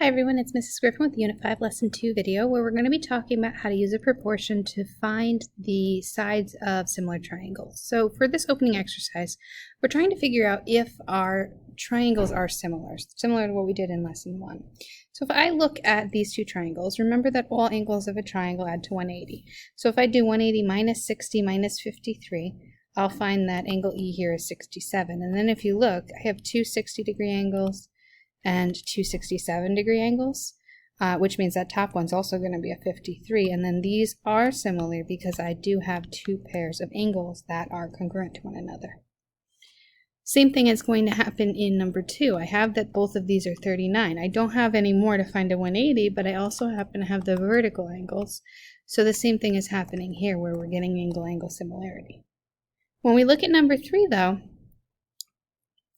Hi everyone, it's Mrs. Griffin with the Unit 5 Lesson 2 video where we're going to be talking about how to use a proportion to find the sides of similar triangles. So for this opening exercise, we're trying to figure out if our triangles are similar to what we did in Lesson 1. So if I look at these two triangles, remember that all angles of a triangle add to 180. So if I do 180 minus 60 minus 53, I'll find that angle E here is 67. And then if you look, I have two 60-degree angles and two 67-degree angles, which means that top one's also going to be a 53, and then these are similar because I do have two pairs of angles that are congruent to one another. Same thing is going to happen in number 2. I have that both of these are 39. I don't have any more to find a 180, but I also happen to have the vertical angles, so the same thing is happening here where we're getting angle-angle similarity. When we look at number 3 though,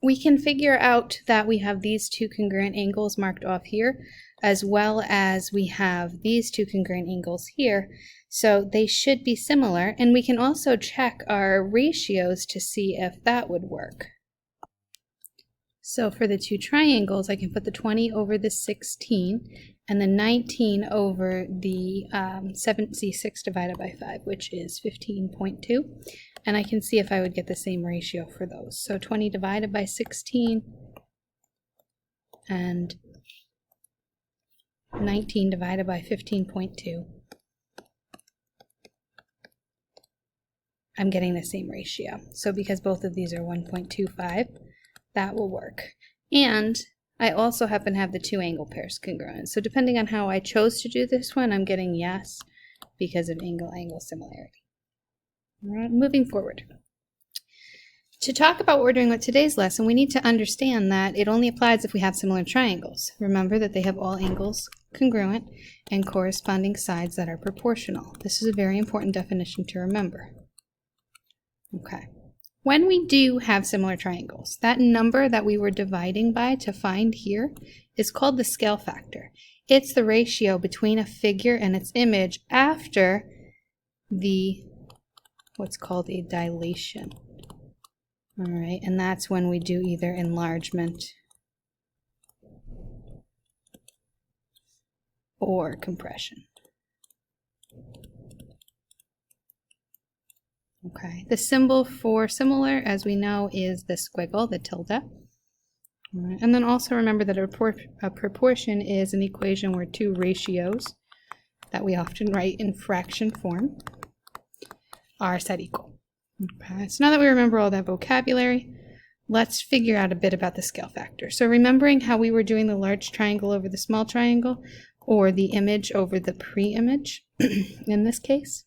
we can figure out that we have these two congruent angles marked off here, as well as we have these two congruent angles here, so they should be similar, and we can also check our ratios to see if that would work. So for the two triangles, I can put the 20 over the 16 and the 19 over the 76 divided by 5, which is 15.2. And I can see if I would get the same ratio for those. So 20 divided by 16 and 19 divided by 15.2. I'm getting the same ratio. So because both of these are 1.25, that will work. And I also happen to have the two angle pairs congruent. So depending on how I chose to do this one, I'm getting yes because of angle-angle similarity. All right, moving forward. To talk about what we're doing with today's lesson, we need to understand that it only applies if we have similar triangles. Remember that they have all angles congruent and corresponding sides that are proportional. This is a very important definition to remember. Okay. When we do have similar triangles, that number that we were dividing by to find here is called the scale factor. It's the ratio between a figure and its image after the what's called a dilation. All right, and that's when we do either enlargement or compression. Okay, the symbol for similar, as we know, is the squiggle, the tilde. All right. And then also remember that a proportion is an equation where two ratios that we often write in fraction form are set equal. Okay, so now that we remember all that vocabulary, let's figure out a bit about the scale factor. So remembering how we were doing the large triangle over the small triangle, or the image over the pre-image in this case.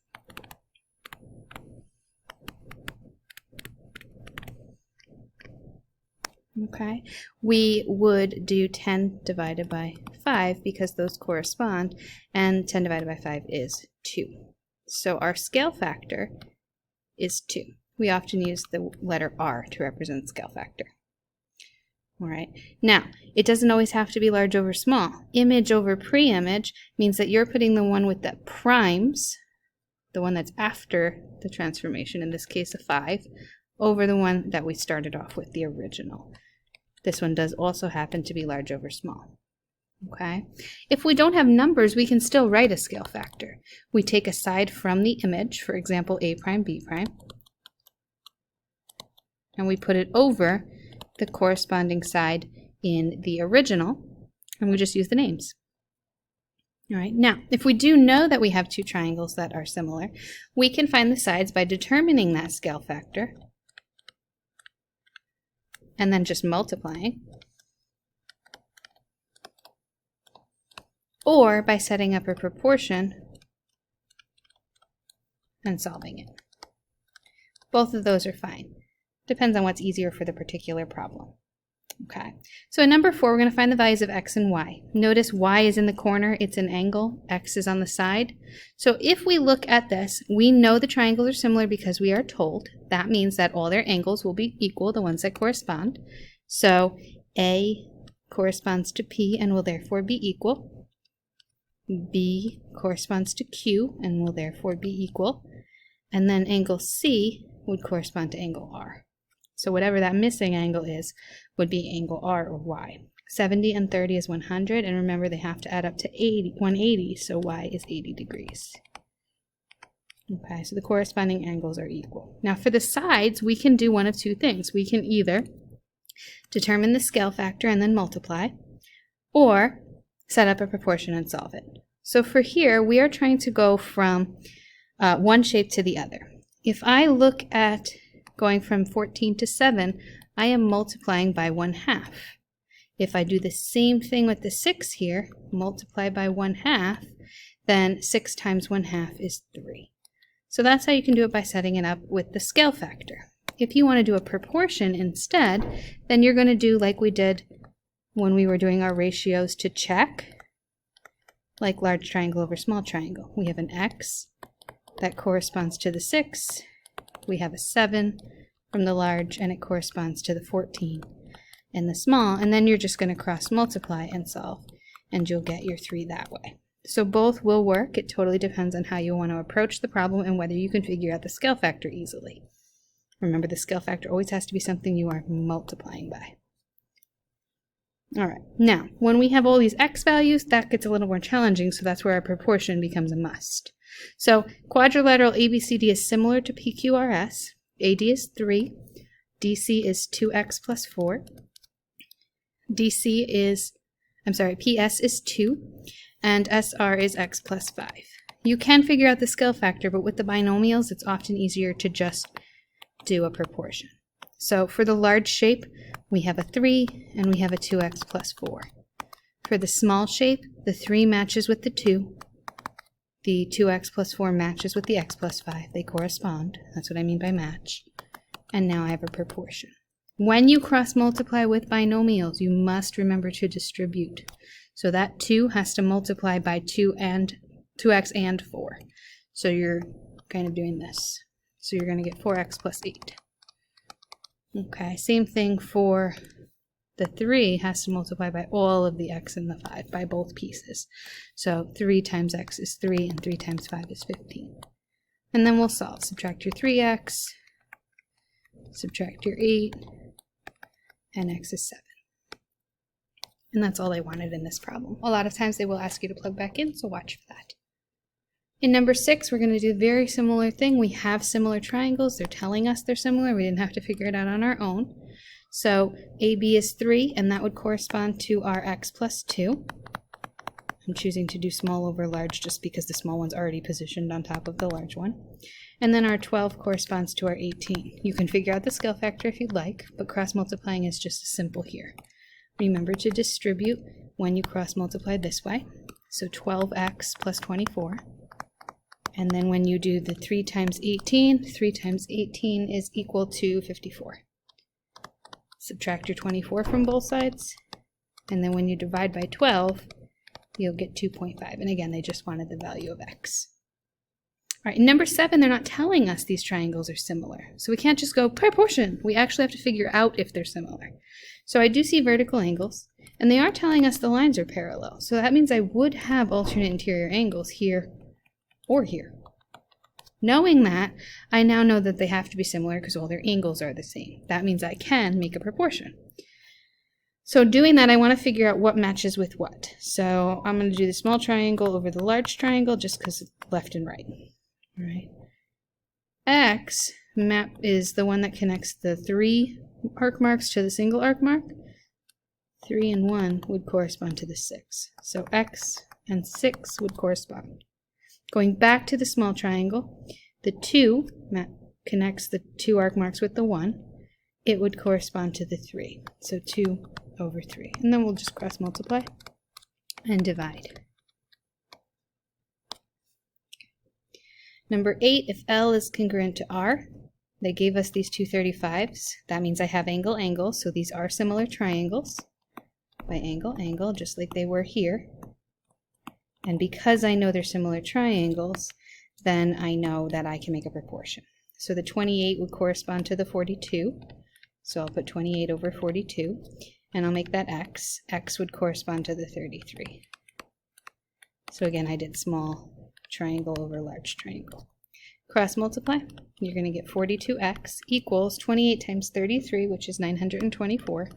Okay, we would do 10 divided by 5 because those correspond, and 10 divided by 5 is 2. So our scale factor is 2. We often use the letter R to represent scale factor. All right. Now, it doesn't always have to be large over small. Image over pre-image means that you're putting the one with the primes, the one that's after the transformation, in this case a 5, over the one that we started off with, the original. This one does also happen to be large over small. Okay. If we don't have numbers, we can still write a scale factor. We take a side from the image, for example, A prime, B prime, and we put it over the corresponding side in the original, and we just use the names. All right. Now, if we do know that we have two triangles that are similar, we can find the sides by determining that scale factor and then just multiplying, or by setting up a proportion and solving it. Both of those are fine. Depends on what's easier for the particular problem. Okay, so in number 4, we're going to find the values of x and y. Notice y is in the corner, it's an angle, x is on the side. So if we look at this, we know the triangles are similar because we are told. That means that all their angles will be equal, the ones that correspond. So A corresponds to P and will therefore be equal. B corresponds to Q and will therefore be equal. And then angle C would correspond to angle R. So whatever that missing angle is would be angle R or Y. 70 and 30 is 100, and remember they have to add up to 180, so y is 80 degrees. Okay, so the corresponding angles are equal. Now for the sides, we can do one of two things. We can either determine the scale factor and then multiply, or set up a proportion and solve it. So for here, we are trying to go from one shape to the other. If I look at going from 14 to 7, I am multiplying by 1/2. If I do the same thing with the 6 here, multiply by 1/2, then 6 times 1/2 is 3. So that's how you can do it by setting it up with the scale factor. If you want to do a proportion instead, then you're going to do like we did when we were doing our ratios to check, like large triangle over small triangle. We have an x that corresponds to the 6. We have a 7 from the large, and it corresponds to the 14 in the small. And then you're just going to cross multiply and solve, and you'll get your 3 that way. So both will work. It totally depends on how you want to approach the problem and whether you can figure out the scale factor easily. Remember, the scale factor always has to be something you are multiplying by. All right, now when we have all these x values, that gets a little more challenging, so that's where our proportion becomes a must. So quadrilateral ABCD is similar to PQRS. AD is 3, DC is 2x plus 4, PS is 2, and SR is x plus 5. You can figure out the scale factor, but with the binomials, it's often easier to just do a proportion. So for the large shape, we have a 3 and we have a 2x plus 4. For the small shape, the 3 matches with the 2. The 2x plus 4 matches with the x plus 5. They correspond. That's what I mean by match. And now I have a proportion. When you cross multiply with binomials, you must remember to distribute. So that 2 has to multiply by 2x and 4. So you're kind of doing this. So you're going to get 4x plus 8. Okay, same thing for the 3 has to multiply by all of the x and the 5, by both pieces. So 3 times x is 3, and 3 times 5 is 15. And then we'll solve. Subtract your 3x, subtract your 8, and x is 7. And that's all they wanted in this problem. A lot of times they will ask you to plug back in, so watch for that. In number 6, we're going to do a very similar thing. We have similar triangles. They're telling us they're similar. We didn't have to figure it out on our own. So AB is 3, and that would correspond to our x plus 2. I'm choosing to do small over large just because the small one's already positioned on top of the large one. And then our 12 corresponds to our 18. You can figure out the scale factor if you'd like, but cross multiplying is just as simple here. Remember to distribute when you cross multiply this way. So 12x plus 24. And then when you do the 3 times 18 is equal to 54. Subtract your 24 from both sides, and then when you divide by 12, you'll get 2.5. And again, they just wanted the value of x. All right, in number 7, they're not telling us these triangles are similar. So we can't just go proportion. We actually have to figure out if they're similar. So I do see vertical angles, and they are telling us the lines are parallel. So that means I would have alternate interior angles here or here. Knowing that, I now know that they have to be similar because all their angles are the same. That means I can make a proportion. So doing that, I want to figure out what matches with what. So I'm going to do the small triangle over the large triangle just because it's left and right. All right. X map is the one that connects the 3 arc marks to the single arc mark. 3 and 1 would correspond to the 6. So X and 6 would correspond. Going back to the small triangle, the 2 connects the 2 arc marks with the 1. It would correspond to the 3. So 2 over 3. And then we'll just cross multiply and divide. Number 8, if L is congruent to R, they gave us these two 35s. That means I have angle, angle, so these are similar triangles. By angle, angle, just like they were here. And because I know they're similar triangles, then I know that I can make a proportion. So the 28 would correspond to the 42. So I'll put 28 over 42, and I'll make that x. X would correspond to the 33. So again, I did small triangle over large triangle. Cross multiply, you're going to get 42x equals 28 times 33, which is 924,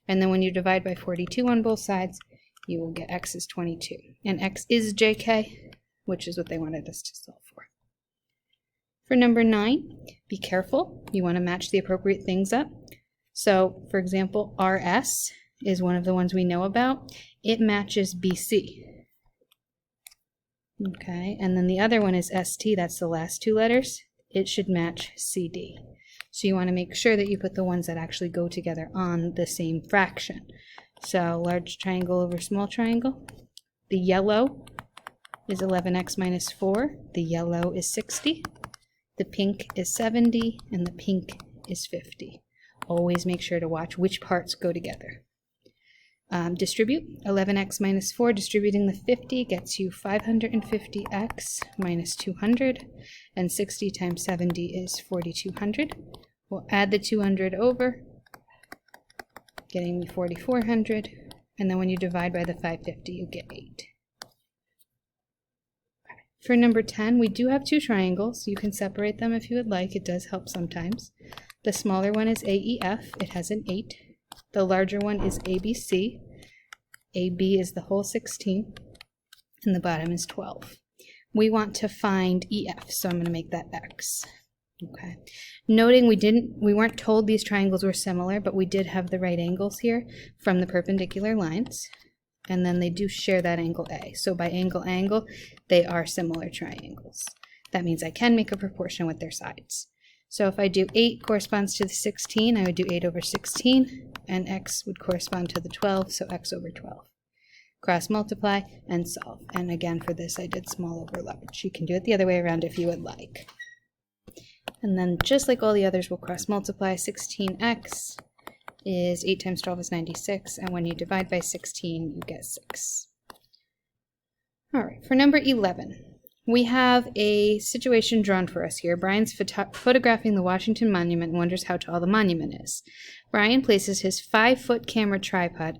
And then when you divide by 42 on both sides, you will get x is 22. And x is jk, which is what they wanted us to solve for. For number 9, be careful. You want to match the appropriate things up. So, for example, RS is one of the ones we know about. It matches BC. Okay, and then the other one is ST, that's the last 2 letters. It should match CD. So you want to make sure that you put the ones that actually go together on the same fraction. So large triangle over small triangle. The yellow is 11x minus 4. The yellow is 60. The pink is 70, and the pink is 50. Always make sure to watch which parts go together. Distribute. 11x minus 4, distributing the 50 gets you 550x minus 200, and 60 times 70 is 4200. We'll add the 200 over, getting me 4400, and then when you divide by the 550, you get 8. For number 10, we do have 2 triangles. You can separate them if you would like. It does help sometimes. The smaller one is AEF. It has an 8. The larger one is ABC. AB is the whole 16, and the bottom is 12. We want to find EF, so I'm going to make that X. Okay. Noting we weren't told these triangles were similar, but we did have the right angles here from the perpendicular lines, and then they do share that angle A. So by angle, they are similar triangles. That means I can make a proportion with their sides. So if I do 8 corresponds to the 16, I would do 8 over 16, and x would correspond to the 12, so x over 12. Cross multiply and solve. And again, for this, I did small over large. You can do it the other way around if you would like. And then just like all the others, we'll cross multiply. 16x is 8 times 12 is 96, and when you divide by 16, you get 6. All right, for number 11. We have a situation drawn for us here. Brian's photographing the Washington Monument and wonders how tall the monument is. Brian places his 5-foot camera tripod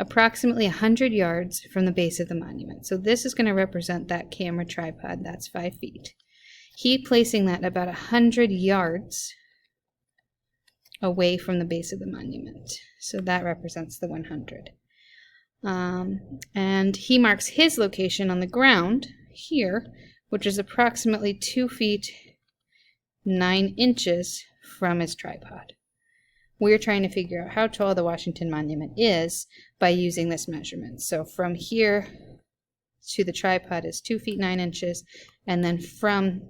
approximately 100 yards from the base of the monument. So this is going to represent that camera tripod. That's 5 feet. He placing that about 100 yards away from the base of the monument. So that represents the 100. And he marks his location on the ground here, which is approximately 2 feet 9 inches from his tripod. We're trying to figure out how tall the Washington Monument is by using this measurement. So from here to the tripod is 2 feet 9 inches, and then from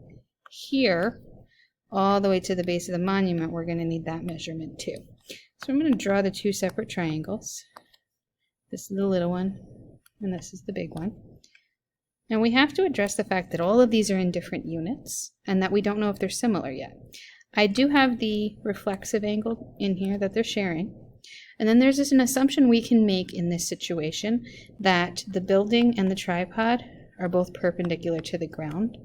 here all the way to the base of the monument, we're going to need that measurement too. So I'm going to draw the 2 separate triangles. This is the little one, and this is the big one. And we have to address the fact that all of these are in different units and that we don't know if they're similar yet. I do have the reflexive angle in here that they're sharing. And then there's just an assumption we can make in this situation that the building and the tripod are both perpendicular to the ground,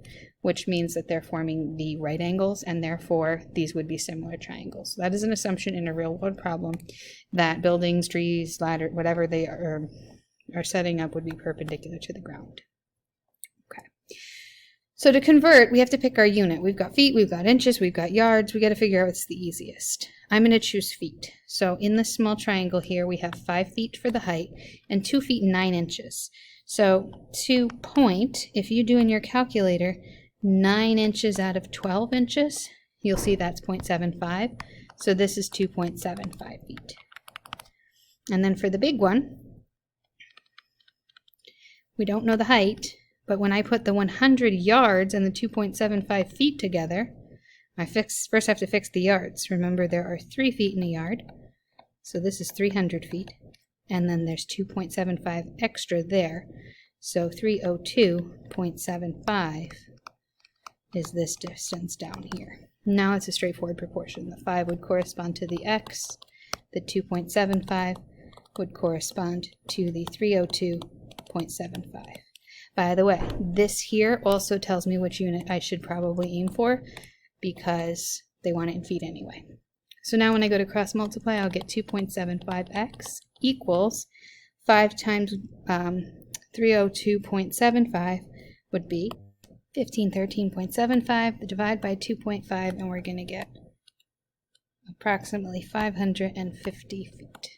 which means that they're forming the right angles, and therefore these would be similar triangles. So that is an assumption in a real-world problem that buildings, trees, ladder, whatever they are setting up would be perpendicular to the ground. So to convert, we have to pick our unit. We've got feet, we've got inches, we've got yards. We got to figure out what's the easiest. I'm going to choose feet. So in this small triangle here, we have 5 feet for the height and 2 feet 9 inches. So to point, if you do in your calculator 9 inches out of 12 inches, you'll see that's 0.75. So this is 2.75 feet. And then for the big one, we don't know the height. But when I put the 100 yards and the 2.75 feet together, I first have to fix the yards. Remember, there are 3 feet in a yard, so this is 300 feet. And then there's 2.75 extra there, so 302.75 is this distance down here. Now it's a straightforward proportion. The 5 would correspond to the x, the 2.75 would correspond to the 302.75. By the way, this here also tells me which unit I should probably aim for because they want it in feet anyway. So now when I go to cross multiply, I'll get 2.75x equals 5 times 302.75 would be 1513.75, divide by 2.5, and we're going to get approximately 550 feet.